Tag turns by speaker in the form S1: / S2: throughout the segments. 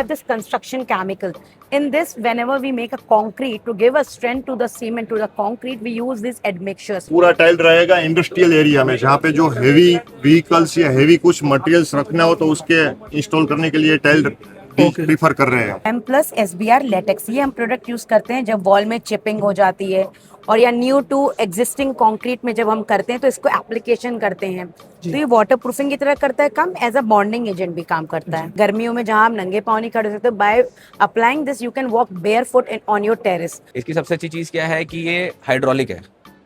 S1: This construction chemical. In this, whenever we make a concrete, to give a strength to the cement, to the concrete, we use these admixtures.
S2: पूरा tile रहेगा industrial area में, जहाँ पे जो heavy vehicles या heavy कुछ materials रखना हो तो उसके इंस्टॉल करने के लिए टाइल प्रीफर कर रहे हैं।
S1: M+ SBR लेटेक्स, ये हम प्रोडक्ट यूज करते हैं जब वॉल में चिपिंग हो जाती है और या न्यू टू एग्जिस्टिंग कंक्रीट में जब हम करते हैं तो इसको एप्लीकेशन करते हैं तो ये वाटर प्रूफिंग की तरह करता है काम, एज अ बॉन्डिंग एजेंट भी काम करता है। गर्मियों में जहाँ आप नंगे पाँव नहीं खड़े सकते, by applying this you can walk bear foot on your terrace.
S3: इसकी सबसे अच्छी चीज़ क्या है कि ये हाइड्रोलिक है।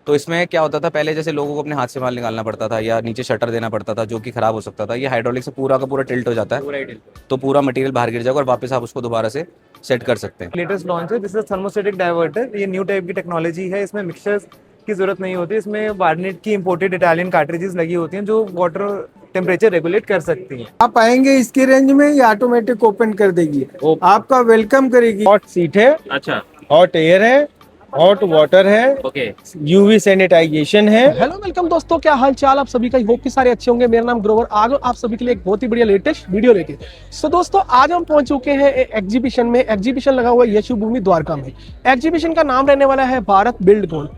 S3: तो इसमें क्या होता था, पहले जैसे लोगों को अपने हाथ से माल निकालना पड़ता था या नीचे शटर देना पड़ता था जो कि खराब हो सकता था। ये हाइड्रोलिक से पूरा का पूरा टिल्ट हो जाता है, तो पूरा मटेरियल बाहर गिर जाएगा और वापस आप उसको दोबारा से सेट कर सकते हैं।
S4: लेटेस्ट लॉन्च है, दिस इज थर्मोस्टेटिक डाइवर्टर। ये न्यू टाइप की टेक्नोलॉजी है, इसमें मिक्सचर्स की जरूरत नहीं होती। इसमें वार्नेट की इंपोर्टेड इटालियन कार्ट्रिजेस लगी होती हैं जो वाटर टेम्परेचर रेगुलेट कर सकती हैं।
S5: आप आएंगे इसकी रेंज में, ये ऑटोमेटिक ओपन कर देगी, आपका वेलकम करेगी। हॉट सीट है,
S6: अच्छा,
S5: हॉट एयर है, हॉट वाटर है,
S6: ओके।
S5: यूवी सैनिटाइजेशन है।
S7: हेलो वेलकम दोस्तों, क्या हाल चाल आप सभी का। होप कि सारे अच्छे होंगे। मेरा नाम ग्रोवर, आ गए आप सभी के लिए एक बहुत ही बढ़िया लेटेस्ट वीडियो लेके। सो दोस्तों, आज हम पहुंच चुके हैं एग्जीबिशन में। एग्जीबिशन लगा हुआ है यशु भूमि द्वारका में। एग्जीबिशन का नाम रहने वाला है Bharat Buildcon.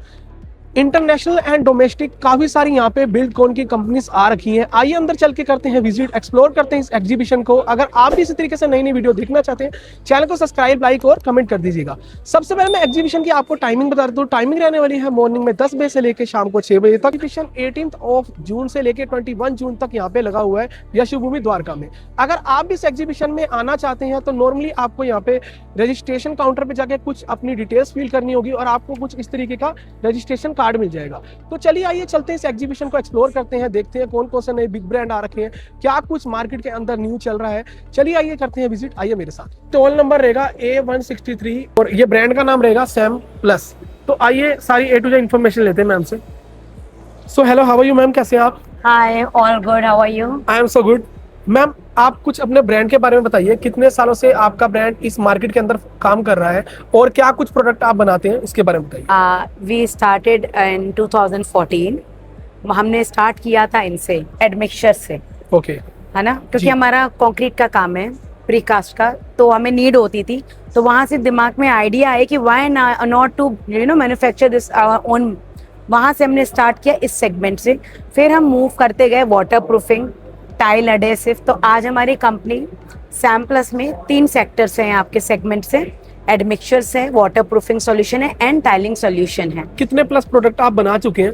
S7: International and domestic काफी सारी यहाँ पे बिल्डकॉन की कंपनीज आ रखी हैं। आइए अंदर चल के करते हैं विजिट, एक्सप्लोर करते हैं इस एग्जीबिशन को। अगर आप भी इसी तरीके से नई नई वीडियो देखना चाहते हैं, चैनल को सब्सक्राइब, लाइक और कमेंट कर दीजिएगा। सबसे पहले मैं एग्जीबिशन की आपको टाइमिंग बता दूं। टाइमिंग रहने वाली है मॉर्निंग में 10 बजे से लेकर शाम को 6 बजे तक। एग्जीबिशन 18 जून से लेकर 21 जून तक यहाँ पे लगा हुआ है यशु भूमि द्वारका में। अगर आप भी इस एग्जीबिशन में आना चाहते हैं तो नॉर्मली आपको यहाँ पे रजिस्ट्रेशन काउंटर पे जाके कुछ अपनी डिटेल्स फिल करनी होगी और आपको कुछ इस तरीके का रजिस्ट्रेशन कार्ड मिल जाएगा। तो चलिए आइए चलते हैं इस एग्जीबिशन को एक्सप्लोर करते हैं, देखते हैं कौन कौन से नए बिग ब्रांड आ रखे हैं, क्या कुछ मार्केट के अंदर न्यू चल रहा है। चलिए आइए करते हैं विजिट, आइए मेरे साथ। टोल नंबर रहेगा A163 और ये ब्रांड का नाम रहेगा सैम प्लस। तो आइए सारी A to Z इन्फॉर्मेशन लेते हैं मैम से। So hello, how are you ma'am, कैसे हैं आप?
S1: Hi, all good, how are you?
S7: I am so good. Ma'am, आप कुछ अपने ब्रांड के बारे में बताइए। कितने सालों से आपका ब्रांड इस मार्केट के अंदर काम कर रहा है और क्या कुछ प्रोडक्ट आप बनाते हैं, इसके बारे में बताइए।
S1: We started in 2014। हमने स्टार्ट किया था इनसे, एडमिक्सचर से,
S7: ओके,
S1: है ना, क्योंकि हमारा कंक्रीट का काम है, प्रीकास्ट का, तो हमें नीड होती थी। तो वहाँ से दिमाग में आइडिया आया कि why not to manufacture this our own. वहाँ से हमने स्टार्ट किया इस सेगमेंट से। फिर हम मूव करते गए वाटर प्रूफिंग, टाइल एडेसिव। तो आज हमारी कंपनी सैम प्लस में 3 सेक्टर्स हैं आपके सेगमेंट से। एडमिक्सचर्स है, वाटर प्रूफिंग सॉल्यूशन है एंड टाइलिंग सॉल्यूशन है।
S7: कितने प्लस प्रोडक्ट आप बना चुके हैं?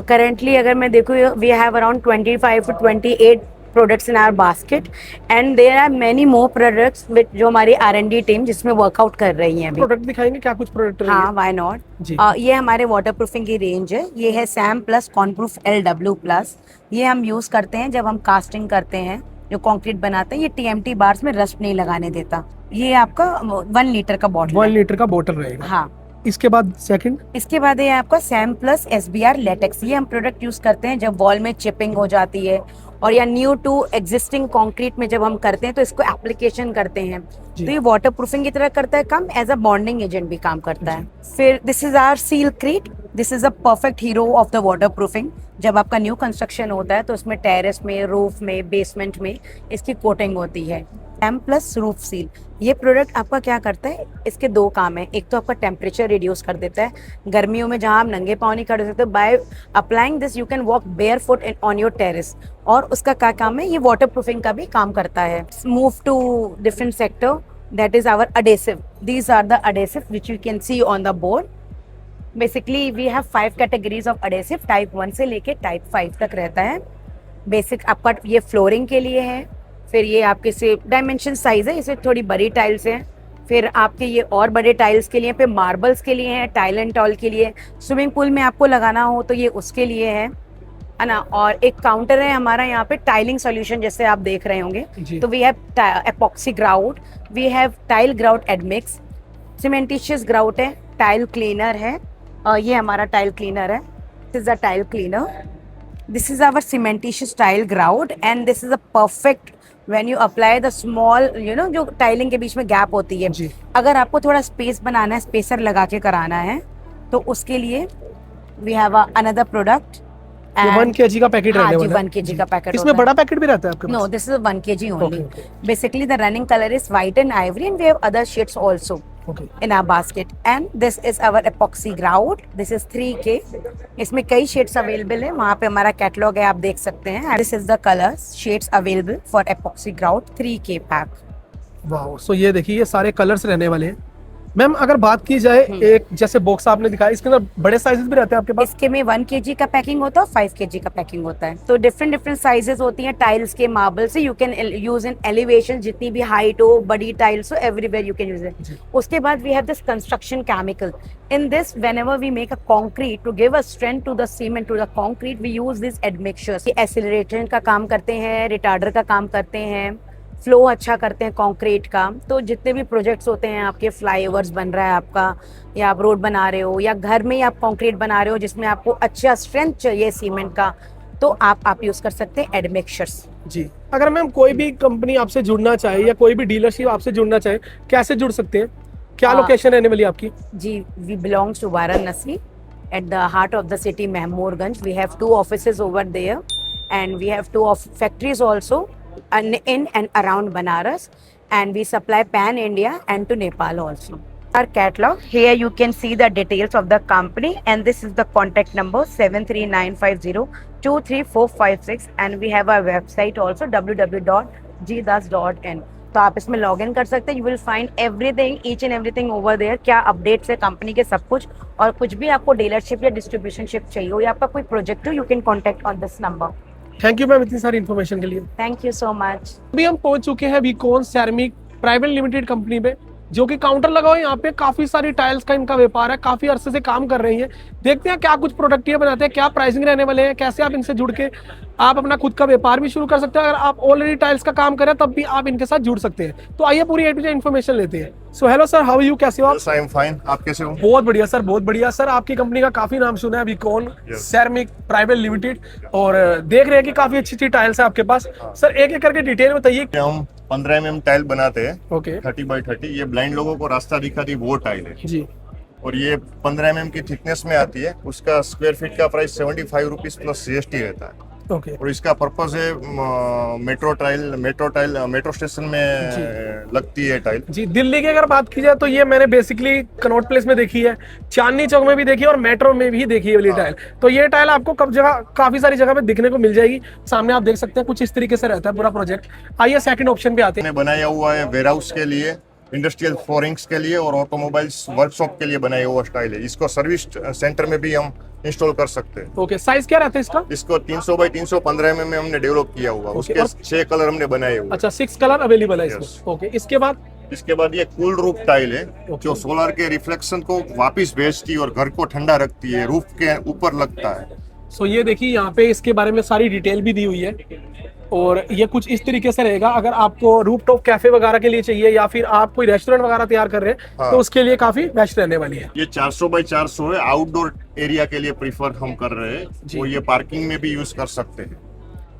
S1: Currently अगर मैं देखूँ, we have around 25 to 28 products in our basket and there are many more products जो हमारी R&D टीम जिसमें वर्कआउट कर रही है।
S7: प्रोडक्ट दिखाएंगे क्या कुछ प्रोडक्ट?
S1: हाँ, व्हाई नॉट। ये हमारे वाटर प्रूफिंग की रेंज है। ये है सैम प्लस कॉनप्रूफ LW+। ये हम यूज करते हैं जब हम कास्टिंग करते हैं, जो कंक्रीट बनाते हैं। ये TMT बार्स में रस्ट नहीं लगाने देता। ये आपका 1 लीटर का बॉटल,
S7: 1 लीटर का बोतल रहेगा।
S1: हाँ।
S7: इसके बाद सेकंड,
S1: इसके बाद ये आपका सैम प्लस SBR लेटेक्स। ये हम प्रोडक्ट यूज करते हैं जब वॉल में चिपिंग हो जाती है और या न्यू टू एग्जिस्टिंग कंक्रीट में जब हम करते हैं तो इसको एप्लीकेशन करते हैं तो ये वाटर प्रूफिंग की तरह करता है काम, एज अ बॉन्डिंग एजेंट भी काम करता है। फिर this is our Sealcrete. This is a perfect hero of the waterproofing. जब आपका न्यू कंस्ट्रक्शन होता है तो उसमें टेरेस में, रूफ में, बेसमेंट में इसकी कोटिंग होती है। M+ रूफ सील, ये प्रोडक्ट आपका क्या करता है, इसके 2 काम है। एक तो आपका टेम्परेचर रिड्यूस कर देता है। गर्मियों में जहाँ आप नंगे पाँव नहीं खड़े सकते, by applying this you can walk bear foot on your terrace. और उसका क्या काम है, ये वाटर प्रूफिंग का भी काम करता है। Move to different sector, that is our adhesive. These are the adhesive which you can see on the board. Basically we have 5 categories of adhesive. Type 1 से लेके टाइप 5 तक रहता है। बेसिक आपका ये फ्लोरिंग के लिए है। फिर ये आपके से डायमेंशन साइज है, इसे थोड़ी बड़ी टाइल्स हैं। फिर आपके ये और बड़े टाइल्स के लिए, फिर मार्बल्स के लिए हैं, टाइल एंड टॉल के लिए, स्विमिंग पूल में आपको लगाना हो तो ये उसके लिए है ना। और एक काउंटर है हमारा यहाँ पे टाइलिंग सॉल्यूशन, जैसे आप देख रहे होंगे। तो we have epoxy grout, we have tile grout admix, cementitious grout है, टाइल क्लीनर है। ये हमारा टाइल क्लीनर है। This is a tile cleaner. This is our cementitious tile grout and this is a perfect when you apply the small, जो tiling के बीच में gap होती है, अगर आपको थोड़ा स्पेस बनाना है, स्पेसर लगा के कराना है, तो उसके लिए we have another product
S7: ये 1 kg का पैकेट
S1: हाँ
S7: रहने
S1: जी,
S7: वाला
S1: 1 kg का पैकेट
S7: इसमें बड़ा पैकेट भी रहता है आपके
S1: No,
S7: pass?
S1: this is 1 kg only.
S7: Okay.
S1: Basically, the running color is white and ivory, and we have other shades also
S7: okay
S1: in our basket. And this is our epoxy grout. This is 3K. इसमें कई shades available है. वहाँ पे हमारा catalogue है, आप देख सकते हैं. And this is the colors shades available for epoxy grout 3K pack.
S7: वाह, सो ये देखिए ये सारे कलर्स रहने वाले हैं। मैम अगर बात की जाए एक जैसे बॉक्स आपने दिखाया, इसके अंदर बड़े साइजेस भी रहते हैं आपके पास?
S1: इसके में 1 kg का पैकिंग होता है, 5 kg का पैकिंग होता है। तो डिफरेंट साइजेस होती हैं टाइल्स के, मार्बल से। You can use in elevation, जितनी भी हाइट हो, बड़ी टाइल्स हो, everywhere you can use it. उसके बाद we have this construction chemical. In this whenever we make a concrete to give a strength to the cement, to the concrete, we use this admixtures. ये accelerator का काम करते हैं, retarder का काम करते हैं, फ्लो अच्छा करते हैं कंक्रीट का। तो जितने भी प्रोजेक्ट्स होते हैं, आपके फ्लाईओवर्स बन रहा है आपका, या आप रोड बना रहे हो, या घर में ही आप कंक्रीट बना रहे हो जिसमें आपको अच्छा स्ट्रेंथ चाहिए सीमेंट का, तो आप यूज कर सकते हैं एडमिक्सचर्स।
S7: जी, अगर मैम कोई भी कंपनी आपसे जुड़ना चाहे या कोई भी डीलरशिप आपसे जुड़ना चाहे, कैसे जुड़ सकते हैं? क्या लोकेशन रहने वाली है आपकी?
S1: जी, we belongs to Varanasi at the heart of the city, Mehmoorganj. We have 2 offices over there, and we have 2 factories also in and around Banaras, and we supply pan India and to Nepal also. Our catalog here, you can see the details of the company, and this is the contact number 73950 and we have our website also www.gdas.in. तो आप इसमें log in कर सकते हैं। You will find everything, each and everything over there. क्या updates है company के, सब कुछ। और कुछ भी आपको डीलरशिप या डिस्ट्रीब्यूशनशिप चाहिए हो, या आपका कोई प्रोजेक्ट हो, you can contact on this number.
S7: Thank you ma'am इतनी सारी इन्फॉर्मेशन के लिए।
S1: Thank you so much.
S7: अभी हम पहुंच चुके हैं वीकॉन सैरामिक प्राइवेट लिमिटेड कंपनी पे, जो कि काउंटर लगा हुआ है। यहाँ पे काफी सारी टाइल्स का इनका व्यापार है, काफी अरसे से काम कर रही है। देखते हैं क्या कुछ प्रोडक्ट ये बनाते हैं, क्या प्राइसिंग रहने वाले हैं, कैसे आप इनसे जुड़ के आप अपना खुद का व्यापार भी शुरू कर सकते हैं। अगर आप ऑलरेडी टाइल्स का काम करें तब भी आप इनके साथ जुड़ सकते हैं। तो आइए पूरी A to Z इन्फॉर्मेशन लेते हैं। So hello sir, how are you, कैसे हो आप?
S2: Yes, I am fine. आप कैसे हो?
S7: बहुत बढ़िया सर, बहुत बढ़िया सर। आपकी कंपनी का काफी नाम सुना है, वीकॉन सैरामिक प्राइवेट लिमिटेड, और देख रहे हैं कि काफी अच्छी अच्छी टाइल्स है आपके पास। सर एक एक करके डिटेल बताइए।
S2: हम 15 mm टाइल बनाते हैं,
S7: ओके
S2: 30 by 30। ये ब्लाइंड लोगों को रास्ता दिखाती वो टाइल है,
S7: जी,
S2: और ये 15 mm की थिकनेस में आती है। उसका स्क्वायर फीट का प्राइस 75 रुपीज प्लस GST रहता है।
S7: ओके
S2: और इसका पर्पस है मेट्रो स्टेशन में लगती है टाइल।
S7: जी। दिल्ली की अगर बात की जाए तो ये मैंने बेसिकली कनॉट प्लेस में देखी है, चांदनी चौक में भी देखी है, और मेट्रो में भी देखी है वाली टाइल। तो ये टाइल आपको काफी सारी जगह पे दिखने को मिल जाएगी। सामने आप देख सकते हैं कुछ इस तरीके से रहता है पूरा प्रोजेक्ट। आइए सेकंड ऑप्शन पे आते हैं।
S2: बनाया हुआ है वेयरहाउस के लिए, इंडस्ट्रियल फ्लोरिंग्स के लिए और ऑटोमोबाइल्स वर्कशॉप के लिए बनाया हुआ स्टाइल है। इसको सर्विस सेंटर में भी हम इंस्टॉल कर सकते हैं।
S7: ओके, साइज क्या रहता है इसका?
S2: इसको 300 by 300 15 mm में हमने डेवलप किया हुआ। उसके 6 कलर हमने बनाए हुए।
S7: अच्छा, 6 कलर अवेलेबल है इसमें।
S2: Yes.
S7: ओके, इसके बाद
S2: ये कूल रूफ टाइल है, जो सोलर के रिफ्लेक्शन को वापस भेजती है और घर को ठंडा रखती है, रूफ के ऊपर लगता है।
S7: सो ये देखिए यहाँ पे इसके बारे में सारी डिटेल भी दी हुई है, और ये कुछ इस तरीके से रहेगा। अगर आपको रूफटॉप कैफे वगैरह के लिए चाहिए, या फिर आप कोई रेस्टोरेंट वगैरह तैयार कर रहे हैं,
S2: हाँ।
S7: तो उसके लिए काफी बेस्ट रहने वाली है।
S2: ये 400 by 400 है, आउटडोर एरिया के लिए प्रीफर हम कर रहे हैं। और ये पार्किंग में भी यूज कर सकते हैं।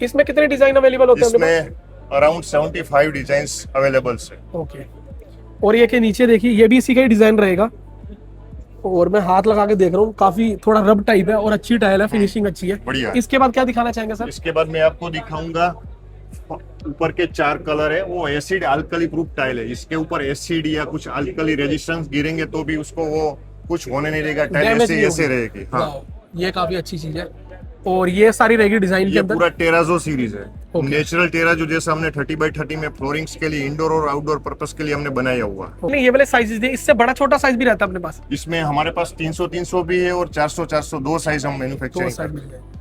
S7: इसमें कितने डिजाइन अवेलेबल होते हैं?
S2: इसमें अराउंड 75 डिजाइन अवेलेबल है।
S7: ओके, और ये के नीचे देखिए, ये भी इसी का ही डिजाइन रहेगा, और मैं हाथ लगा के देख रहा हूँ, काफी थोड़ा रब टाइप है और अच्छी टाइल है, फिनिशिंग अच्छी है।
S2: बढ़िया।
S7: इसके बाद क्या दिखाना चाहेंगे सर?
S2: इसके बाद मैं आपको दिखाऊंगा, ऊपर के 4 कलर है, वो एसिड अल्कली प्रूफ टाइल है। इसके ऊपर एसिड या कुछ अल्कली रेजिस्टेंस गिरेंगे तो भी उसको वो कुछ होने नहीं देगा, टाइल
S7: Damage नहीं
S2: ऐसे
S7: होगी।
S2: रहेगी। हाँ,
S7: वाह, ये काफी अच्छी चीज है। और ये सारी रहेगी डिजाइन के
S2: ये
S7: अंदर।
S2: पूरा टेराजो सीरीज है।
S7: Okay.
S2: नेचुरल टेराजो जैसा हमने 30 by 30 में फ्लोरिंग्स के लिए, इंडोर और आउटडोर पर्पस के लिए हमने बनाया हुआ।
S7: नहीं, ये वाले साइजेस दिए, इससे बड़ा छोटा साइज भी रहता है अपने पास?
S2: इसमें हमारे पास 300 भी है और 400 दो साइज हम
S7: दो
S2: मैन्युफैक्चरिंग
S7: साइज
S2: करते
S7: मिल
S2: हैं।
S7: जाएगा।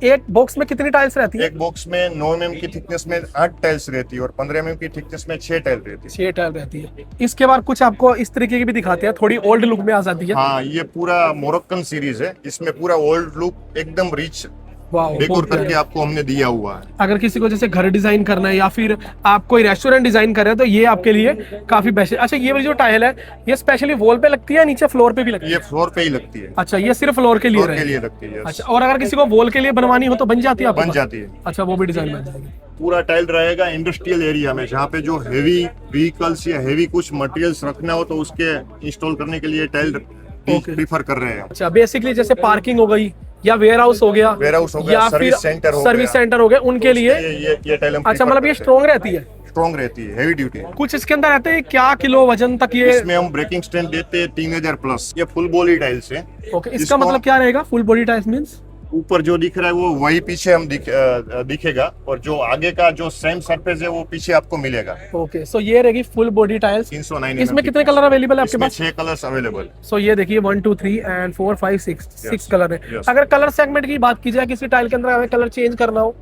S7: एक बॉक्स में कितनी टाइल्स रहती है?
S2: एक बॉक्स में 9 mm की थिकनेस में 8 टाइल्स रहती है और 15 mm की थिकनेस में 6 टाइल रहती है।
S7: 6 टाइल रहती है। इसके बाद कुछ आपको इस तरीके की भी दिखाते हैं, थोड़ी ओल्ड लुक में आ जाती है।
S2: हाँ, ये पूरा मोरक्कन सीरीज है। इसमें पूरा ओल्ड लुक एकदम रिच
S7: वाह,
S2: डेकोर
S7: बहुत
S2: करके
S7: प्यारा।
S2: आपको हमने दिया हुआ है।
S7: अगर किसी को जैसे घर डिजाइन करना है, या फिर आप कोई रेस्टोरेंट डिजाइन कर रहे हैं, तो ये आपके लिए काफी बेस्ट है। अच्छा, ये वाली जो टाइल है, ये स्पेशली वॉल पे लगती है, नीचे फ्लोर पे भी लगती है?
S2: ये फ्लोर पे ही लगती है।
S7: अच्छा, ये सिर्फ फ्लोर के लिए
S2: फ्लोर के
S7: रहेगी।
S2: लिए लगती है।
S7: अच्छा, और अगर किसी को वॉल के लिए बनवानी हो तो बन जाती है आपके
S2: बन
S7: पास?
S2: जाती है।
S7: अच्छा, वो भी डिजाइन बन जाएगी।
S2: पूरा टाइल रहेगा इंडस्ट्रियल एरिया में, जहाँ पे जो हेवी व्हीकल्स या हेवी कुछ मटेरियल्स रखना हो तो उसके इंस्टॉल करने के लिए टाइल प्रीफर कर रहे हैं।
S7: अच्छा, बेसिकली जैसे पार्किंग हो गई, या वेयर हाउस हो गया,
S2: वेयरहाउस हो गया,
S7: या फिर
S2: सर्विस सेंटर हो
S7: सर्विस
S2: गया,
S7: सेंटर हो गए, उनके
S2: तो
S7: लिए।
S2: ये टाइल हम
S7: अच्छा, मतलब ये स्ट्रॉन्ग रहती है,
S2: स्ट्रॉन्ग रहती है, हेवी ड्यूटी।
S7: कुछ इसके अंदर रहते हैं क्या किलो वजन तक ये?
S2: इसमें हम ब्रेकिंग स्ट्रेंथ देते हैं 3000 प्लस। ये फुल बॉडी टाइल्स है।
S7: ओके, इसका
S2: इसको-
S7: मतलब क्या रहेगा फुल बॉडी टाइल्स मींस?
S2: ऊपर जो दिख रहा है वो वही पीछे हम दिखेगा, और जो आगे का जो सेम सरफेस है वो पीछे आपको मिलेगा।
S7: ओके, सो ये रहेगी फुल बॉडी टाइल्स।
S2: 309
S7: इसमें कितने कलर अवेलेबल है आपके
S2: इसमें
S7: पास?
S2: 6 कलर्स अवेलेबल।
S7: सो ये देखिए 1 2 3 एंड 4 5 6 6 कलर है।
S2: yes.
S7: अगर कलर सेगमेंट की बात की जाए, किसी टाइल के अंदर हमें कलर चेंज करना हो,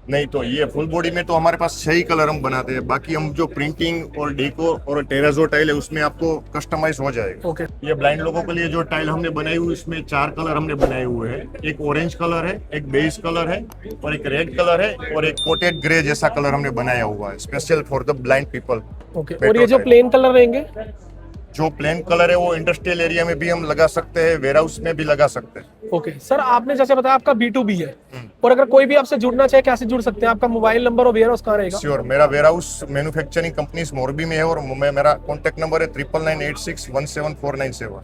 S2: नहीं तो ये फुल बॉडी में तो हमारे पास 6 ही कलर हम बनाते हैं। बाकी हम जो प्रिंटिंग और डेकोर और टेराजो टाइल है उसमें आपको कस्टमाइज हो जाएगा।
S7: ओके,
S2: ये ब्लाइंड लोगों के लिए जो टाइल हमने बनाई हुई, इसमें 4 कलर हमने बनाए हुए हैं। एक ऑरेंज कलर है, एक बेज कलर है, और एक रेड कलर है, और एक कोटेड ग्रे जैसा कलर हमने बनाया हुआ है special for the blind people.
S7: Okay. और ये जो प्लेन कलर रहेंगे?
S2: जो प्लेन कलर है वो इंडस्ट्रियल एरिया में भी हम लगा सकते हैं, वेयर हाउस में भी लगा सकते हैं।
S7: ओके सर, आपने जैसे बताया आपका B2B है, और अगर कोई भी आपसे जुड़ना चाहे कैसे जुड़ सकते हैं? आपका मोबाइल नंबर और वेयर हाउस कहाँ रहेगा?
S2: श्योर, मेरा warehouse manufacturing companies Morbi में है, और मेरा कॉन्टैक्ट नंबर है 9986174997।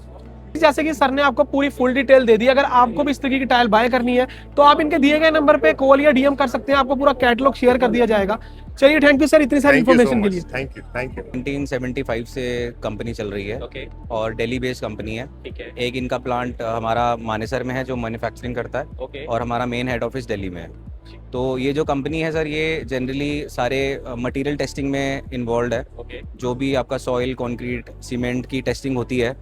S7: जैसे कि सर ने आपको पूरी फुल डिटेल दे दी, अगर आपको भी इस तरीके की टाइल बाय करनी है तो आप इनके दिए गए नंबर पे कॉल या DM कर सकते हैं, आपको पूरा कैटलॉग शेयर कर दिया जाएगा। चलिए, थैंक यू सर इतनी सारी इन्फॉर्मेशन के लिए।
S2: Thank you.
S3: 1975 से कंपनी चल रही है, और दिल्ली बेस्ड कंपनी है। एक इनका प्लांट हमारा मानेसर में है जो मैन्युफैक्चरिंग करता है, और हमारा मेन हेड ऑफिस दिल्ली में है। तो ये जो कंपनी है सर, ये जनरली सारे मटेरियल टेस्टिंग में इन्वॉल्व है। जो भी आपका सॉइल, कंक्रीट, सीमेंट की टेस्टिंग होती है,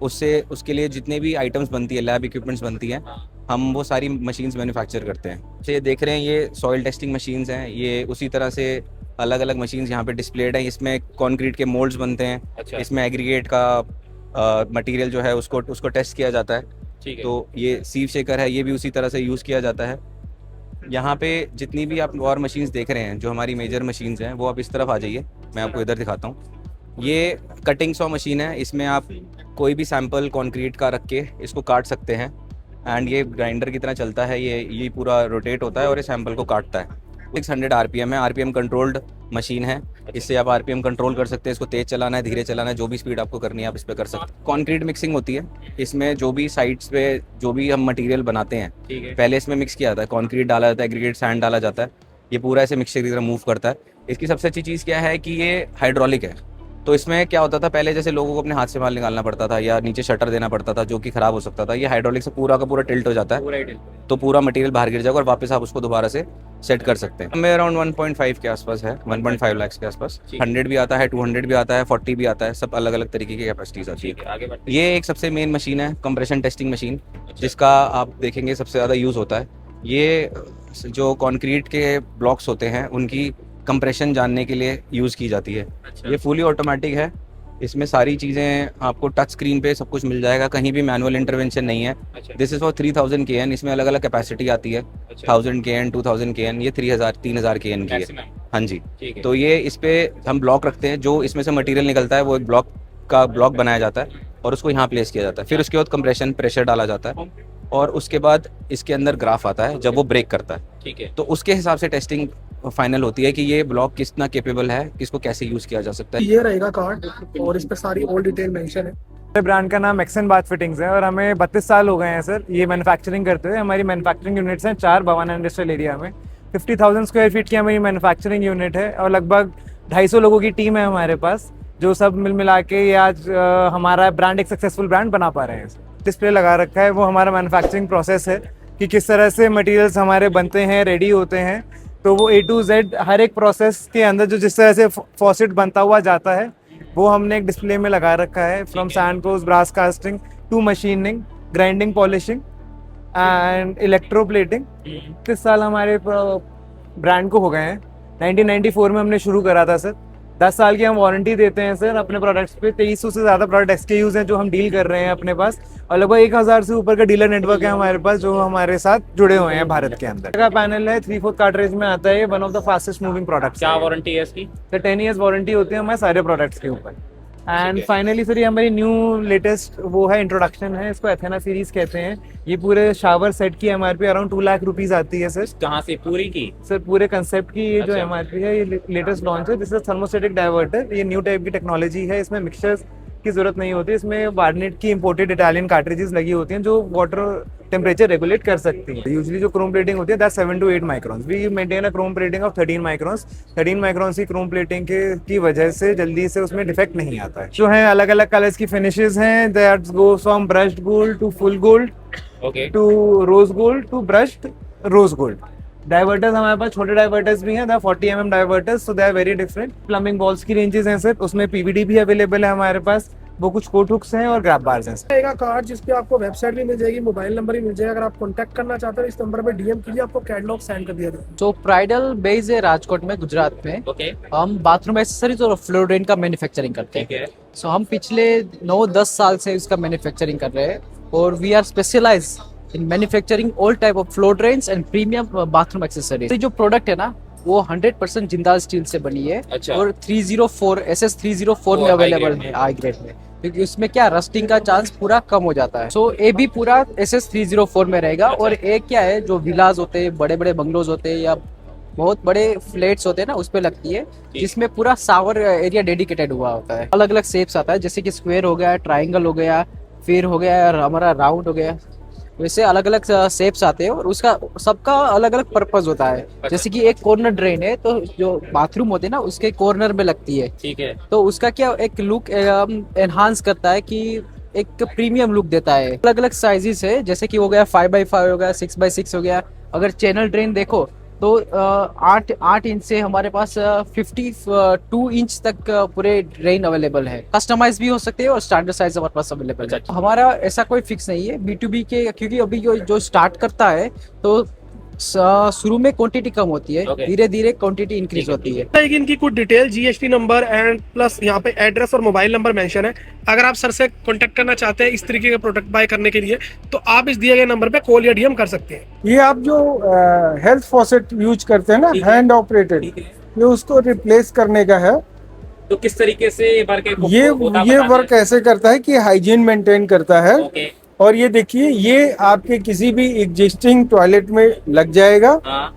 S3: उसके लिए जितने भी आइटम्स बनती है, लैब इक्विपमेंट्स बनती हैं, हम वो सारी मशीन्स मैन्युफैक्चर करते हैं। तो ये देख रहे हैं, ये सॉइल टेस्टिंग मशीन्स हैं। ये उसी तरह से अलग अलग मशीन्स यहाँ पे डिस्प्लेड हैं। इसमें कंक्रीट के मोल्ड्स बनते हैं। इसमें एग्रीगेट का मटेरियल जो है उसको टेस्ट किया जाता है। तो ये सीव शेकर है, ये भी उसी तरह से यूज़ किया जाता है। यहाँ पे जितनी भी आप और मशीन्स देख रहे हैं, जो हमारी मेजर मशीन्स हैं, वो आप इस तरफ आ जाइए, मैं आपको इधर दिखाता हूँ। ये कटिंग सॉ मशीन है। इसमें आप कोई भी सैंपल कंक्रीट का रख के इसको काट सकते हैं, एंड ये ग्राइंडर की तरह चलता है। ये पूरा रोटेट होता है और ये सैंपल को काटता है। 600 RPM है, RPM कंट्रोल्ड मशीन है। इससे आप RPM कंट्रोल कर सकते हैं। इसको तेज चलाना है, धीरे चलाना है, जो भी स्पीड आपको करनी है आप इस पर कर सकते हैं। कंक्रीट मिक्सिंग होती है। इसमें जो भी साइट्स पे जो भी हम मटेरियल बनाते हैं, पहले इसमें मिक्स किया जाता है, कंक्रीट डाला जाता है, एग्रीगेट सैंड डाला जाता है। ये पूरा ऐसे मिक्सचर की तरह मूव करता है। इसकी सबसे अच्छी चीज़ क्या है कि ये हाइड्रोलिक है। तो इसमें क्या होता था, पहले जैसे लोगों को अपने हाथ से माल निकालना पड़ता था या नीचे शटर देना पड़ता था, जो कि खराब हो सकता था। ये हाइड्रोलिक से पूरा का पूरा टिल्ट हो जाता है, तो पूरा मटेरियल बाहर गिर जाएगा और वापस आप उसको दोबारा से सेट कर सकते हैं। हमें अराउंड 1.5 के आसपास है, 1.5 लाख के आसपास। 100 भी आता है, 200 भी आता है, 40 भी आता है। सब अलग अलग तरीके की कैपेसिटीज आती है। ये एक सबसे मेन मशीन है, कंप्रेशन टेस्टिंग मशीन, जिसका आप देखेंगे सबसे ज़्यादा यूज़ होता है। ये जो कॉन्क्रीट के ब्लॉक्स होते हैं, उनकी कंप्रेशन जानने के लिए यूज़ की जाती है। ये फुली ऑटोमेटिक है। इसमें सारी चीज़ें आपको टच स्क्रीन पे सब कुछ मिल जाएगा, कहीं भी मैनुअल इंटरवेंशन नहीं है। This is for 3000 kN। इसमें अलग अलग कैपेसिटी आती है, 1000 kN, 2000 kN, ये 3000 kN की है। हाँ जी। तो ये इस पे हम ब्लॉक रखते हैं, जो इसमें से मटेरियल निकलता है वो एक ब्लॉक बनाया जाता है और उसको यहाँ प्लेस किया जाता है। फिर उसके बाद कंप्रेशन प्रेशर डाला जाता है, और उसके बाद इसके अंदर ग्राफ आता है जब वो ब्रेक करता है। तो उसके हिसाब से टेस्टिंग फाइनल होती है कि ये ब्लॉक कितना केपेबल है, इसको कैसे यूज किया जा सकता है।
S7: ये रहेगा कार्ड, और इस पे सारी ऑल डिटेल मेंशन है।
S4: हमारे ब्रांड का नाम एक्सन बाथ फिटिंग्स है, और हमें 32 साल हो गए हैं सर ये मैन्युफैक्चरिंग करते हुए। हमारी मैन्युफैक्चरिंग यूनिट्स हैं 4 भवाना इंडस्ट्रियल एरिया में। 50,000 स्क्वायर फीट की हमारी मैन्युफैक्चरिंग यूनिट है, और लगभग 250 लोगों की टीम है हमारे पास, जो सब मिल मिला के ये आज हमारा ब्रांड एक सक्सेसफुल ब्रांड बना पा रहे हैं। डिस्प्ले लगा रखा है, वो हमारा मैन्युफैक्चरिंग प्रोसेस है कि किस तरह से मटेरियल्स हमारे बनते हैं, रेडी होते हैं। तो वो A to Z हर एक प्रोसेस के अंदर जो जिस तरह से फॉसेट बनता हुआ जाता है, वो हमने एक डिस्प्ले में लगा रखा है। From sand post, brass casting to machining, grinding, polishing and electroplating. 30 साल हमारे ब्रांड को हो गए हैं। 1994 में हमने शुरू करा था सर। 10 साल की हम वारंटी देते हैं सर अपने प्रोडक्ट्स पे। 2300 से ज़्यादा प्रोडक्ट SKUs हैं जो हम डील कर रहे हैं अपने पास, और लगभग 1000 से ऊपर का डीलर नेटवर्क है हमारे पास, जो हमारे साथ जुड़े हुए हैं भारत के अंदर। का पैनल है 3/4 कार्ट्रेज में आता है, one of the fastest moving products.
S6: क्या वारंटी है इसकी?
S4: सर 10 ईयर्स वारंटी होती है हमारे सारे प्रोडक्ट्स के ऊपर। एंड फाइनली सर ये हमारी न्यू लेटेस्ट वो है, इंट्रोडक्शन है, इसको एथेना सीरीज कहते हैं। ये पूरे शावर सेट की MRP अराउंड 2 लाख रुपीज आती है सर।
S6: कहाँ से पूरी की?
S4: सर पूरे कंसेप्ट की ये जो
S6: अच्छा।
S4: MRP है, ये लेटेस्ट लॉन्च है। This is thermostatic diverter. ये न्यू टाइप की टेक्नोलॉजी है। इसमें मिक्सचर्स की जरूरत नहीं होती। इसमें वार्नेट की इंपोर्टेड इटालियन कार्ट्रिजेस लगी होती हैं जो वाटर टेम्परेचर रेगुलेट कर सकती हैं। यूजुअली जो क्रोम प्लेटिंग होती है that 7 to 8 microns, we maintain a chrome plating of 13 microns. 13 microns की क्रोम प्लेटिंग की वजह से जल्दी से उसमें डिफेक्ट नहीं आता है। जो है अलग अलग कलर्स की फिनिशेस हैं, that go from brushed gold to full gold
S6: okay
S4: to rose gold to brushed rose gold. Diverters हमारे पास छोटे डाइवर्टर्स भी हैं, 40 mm diverters, so they are very different. Plumbing balls की रेंजेस हैं सर, उसमें पीवीडी भी अवेलेबल है हमारे पास, वो कुछ कोट हुक्स हैं और ग्रैब बार्स हैं।
S7: रहेगा कार्ड जिसपे आपको वेबसाइट भी मिल जाएगी, मोबाइल नंबर भी मिल जाएगा। अगर आप कांटेक्ट करना चाहते हो इस नंबर पे डीएम कीजिए, आपको कैटलॉग सेंड कर दिया जाएगा।
S8: जो प्राइडल बेस है राजकोट में, गुजरात में,
S6: ओके
S8: हम बाथरूम एक्सेसरीज और फ्लोर ड्रेन का मैन्युफैक्चरिंग करते
S6: ठीक
S8: हैं।
S6: है
S8: सो हम पिछले 9-10 साल से इसका मैन्युफैक्चरिंग कर रहे हैं और we are specialise in manufacturing all type of floor drains and premium bathroom accessories. जो प्रोडक्ट है ना वो 100% जिंदाल स्टील से बनी है
S6: अच्छा।
S8: और 304 SS 304 में
S6: high
S8: अवेलेबल
S6: grade
S8: है,
S6: में।
S8: हाई ग्रेड में, क्योंकि उसमें क्या रस्टिंग का चांस पूरा कम हो जाता है। सो ये भी पूरा SS 304 में रहेगा। और एक क्या है, जो विलाज होते हैं, बड़े बड़े बंगलोज होते हैं या बहुत बड़े फ्लैट्स होते हैं ना, उस पे लगती है, जिसमें पूरा सावर एरिया डेडिकेटेड हुआ होता है। अलग अलग शेप्स आता है, जैसे कि स्क्वायर हो गया, ट्राइंगल हो गया, फिर हो गया और हमारा राउंड हो गया, वैसे अलग अलग शेप्स आते हैं और उसका सबका अलग अलग पर्पस होता है। जैसे कि एक कॉर्नर ड्रेन है तो जो बाथरूम होते हैं ना उसके कॉर्नर में लगती है,
S6: ठीक है
S8: तो उसका क्या एक लुक एनहांस करता है कि एक प्रीमियम लुक देता है। अलग अलग साइजेस है, जैसे कि हो गया 5x5 हो गया, 6x6 हो गया। अगर चैनल ड्रेन देखो तो 8 इंच से हमारे पास 52 इंच तक पूरे ड्रेन अवेलेबल है। कस्टमाइज भी हो सकते हैं और स्टैंडर्ड साइज हमारे पास अवेलेबल है। हमारा ऐसा कोई फिक्स नहीं है B2B के, क्योंकि अभी जो स्टार्ट करता है तो शुरू में क्वांटिटी कम होती है,
S6: Okay.
S8: धीरे धीरे क्वांटिटी इंक्रीज होती है।
S7: रहेगी इनकी कुछ detail, GST number and plus यहाँ पे एड्रेस और मोबाइल नंबर मेंशन है। अगर आप सर से कांटेक्ट करना चाहते हैं इस तरीके के प्रोडक्ट बाय करने के लिए तो आप इस दिए गए नंबर पे कॉल या डीएम कर सकते हैं।
S5: ये आप जो हेल्थ फॉसेट यूज करते हैं ना,
S6: ठीक है।
S5: हैंड ऑपरेटेड,
S6: ठीक है
S5: ये उसको रिप्लेस करने का है।
S6: तो किस तरीके से वर्क
S5: ये वर्क ऐसे करता है कि हाइजीन मेंटेन करता है।
S6: ओके
S5: और ये देखिए, ये आपके किसी भी एग्जिस्टिंग टॉयलेट में लग जाएगा।
S6: हाँ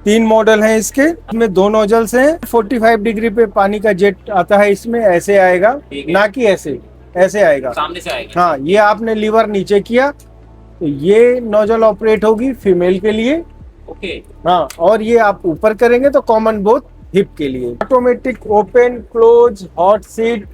S5: 3 मॉडल हैं इसके, इसमें 2 नोजल्स हैं। 45 डिग्री पे पानी का जेट आता है, इसमें ऐसे आएगा,
S6: ठीक है।
S5: ना कि ऐसे आएगा।
S6: सामने से आएगा
S5: हाँ, ये आपने लीवर नीचे किया तो ये नोजल ऑपरेट होगी फीमेल के लिए।
S6: ओके
S5: हाँ, और ये आप ऊपर करेंगे तो कॉमन बोथ हिप के लिए। Automatic open close, hot seat,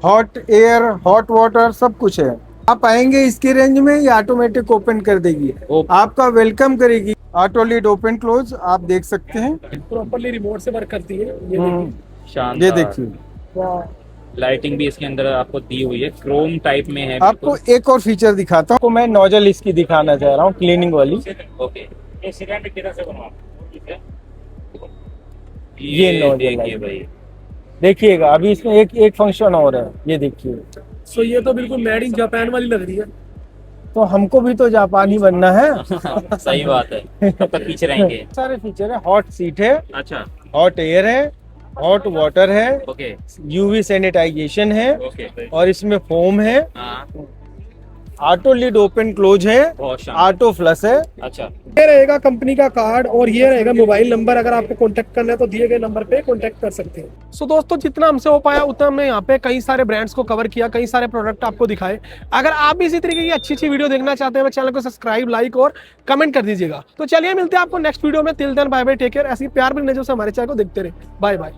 S5: hot air, hot water, सब कुछ है। आप आएंगे इसकी रेंज में, ये ऑटोमेटिक ओपन कर देगी, आपका वेलकम करेगी। ऑटो लीड ओपन क्लोज आप देख सकते हैं।
S7: प्रॉपरली रिमोट से वर्क करती है। ये देखिए।
S6: शानदार।
S5: ये देखिए,
S6: लाइटिंग भी इसके अंदर आपको दी हुई है, क्रोम टाइप में है
S5: आपको एक और फीचर दिखाता हूँ। मैं नोजल इसकी दिखाना चाह रहा हूँ, क्लीनिंग वाली।
S6: ओके ये सिरेमिक किधर से बनवा
S5: ये नोजल
S6: देखिए
S5: है।
S6: भाई
S5: देखिएगा, अभी इसमें एक फंक्शन और है, ये देखिए।
S7: सो ये तो बिल्कुल मेड इन जापान वाली लग रही है।
S5: तो हमको भी तो जापानी बनना है।
S6: सही बात है, कब तक पीछे रहेंगे।
S5: सारे फीचर है, हॉट सीट है,
S6: अच्छा
S5: हॉट एयर है, हॉट वाटर है,
S6: ओके
S5: यूवी सैनिटाइजेशन है,
S6: ओके
S5: और इसमें फोम है,
S6: हाँ
S5: ऑटो लीड ओपन क्लोज है,
S6: बहुत शानदार।
S5: ऑटो फ्लश है।
S6: अच्छा
S7: ये रहेगा कंपनी का कार्ड और ये रहेगा मोबाइल नंबर। अगर आपको कांटेक्ट करना है तो दिए गए नंबर पे कांटेक्ट कर सकते हैं। सो दोस्तों, जितना हमसे हो पाया उतना हमने यहाँ पे कई सारे ब्रांड्स को कवर किया, कई सारे प्रोडक्ट आपको दिखाए। अगर आप भी इसी तरीके की अच्छी अच्छी वीडियो देखना चाहते हैं तो चैनल को सब्सक्राइब, लाइक और कमेंट कर दीजिएगा। तो चलिए मिलते हैं आपको नेक्स्ट वीडियो में। Till then bye bye, take care. ऐसी प्यार भी नजर से हमारे चैनल को देखते रहे। Bye bye.